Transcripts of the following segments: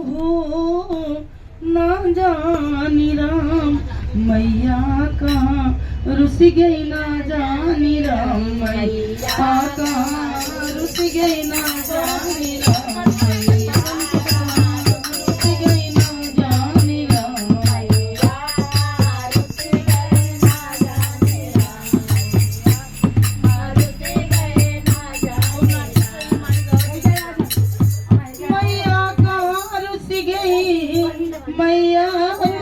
हो ना जानी राम मैया का रुस गई ना जानी राम मैया का रुस गई ना जानी राम मैया का रुस गई ना जानी राम मैया रुस गई ना जानी राम रुस गई ना जानी मैया का रुस गई मैया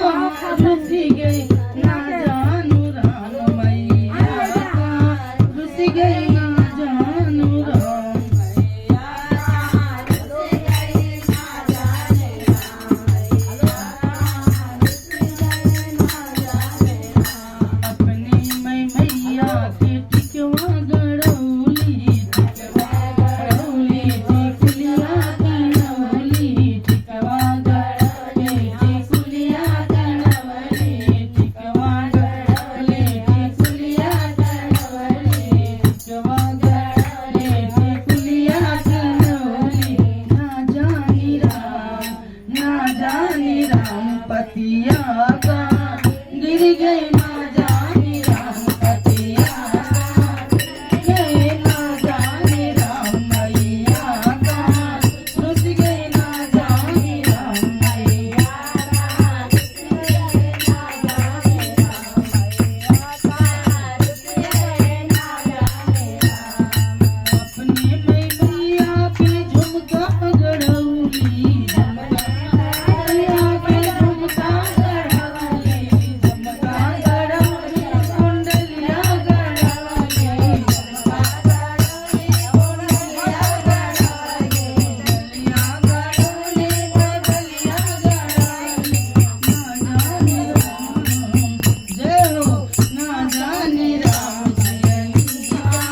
का रुस गई ना जानू राम मैया का रुस गई ना जानू राम मैया का रुस गई ना जाने राम मैया का रुस गई ना जाने राम अपनी मैया के टिकवा गड़ौली टिकवा गड़ौली टिकुलिया गड़ौली टिकवा गड़ौली टिकुलिया गड़ौली टिकवा गड़ौली टिकुलिया गड़ौली टिकवा गड़ौली टिकुलिया गड़ौली ना जानी राम पतिया का गिर गई ना जानी राम पतिया का गिर गई ना जानी राम मैया का रुस गई ना जानी राम मैया का रुस गई ना जानी राम मैया का रुस गई ना जानी राम अपने मैया की झुमका गड़ौली मैया के झुमका गड़ौली झुमका गड़ौली कुंडलिया गड़ौली झुमका गड़ौली कुंडलिया गड़ौली कुंडलिया गड़ौली कुंडलिया गड़ौली ना जानी राम जय हो ना जानी राम सैयदी का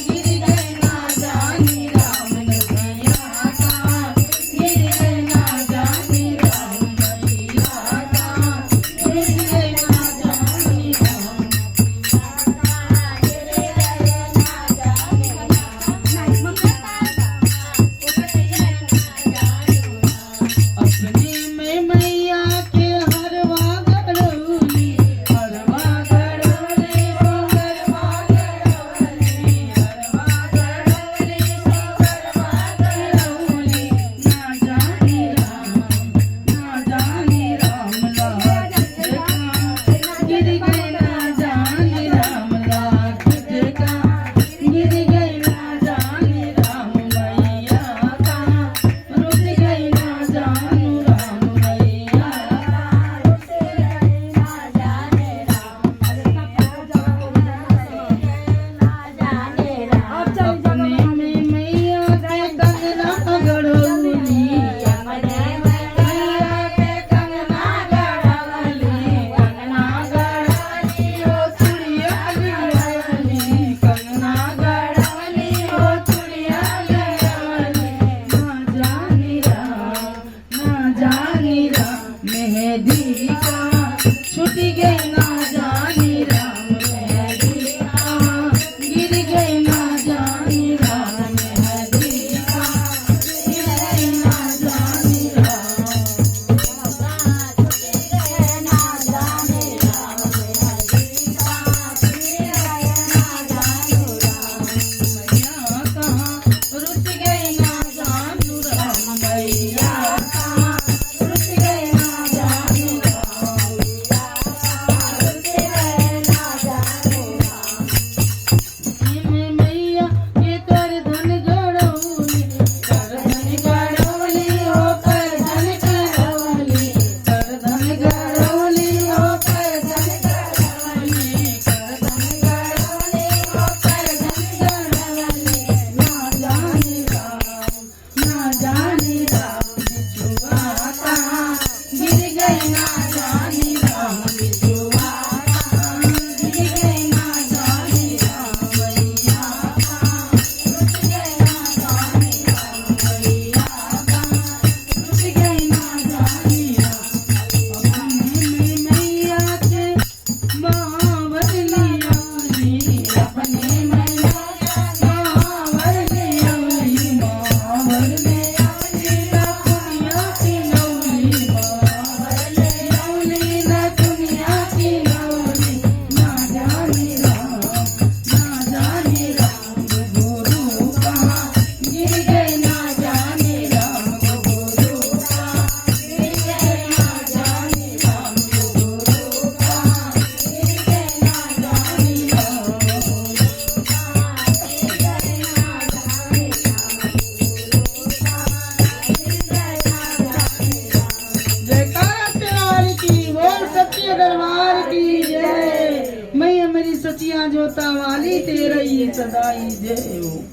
गिर गई ना जानी राम नदिया का गिर गई ना જોતા વાલી તે રહી સદાઈ જય હો.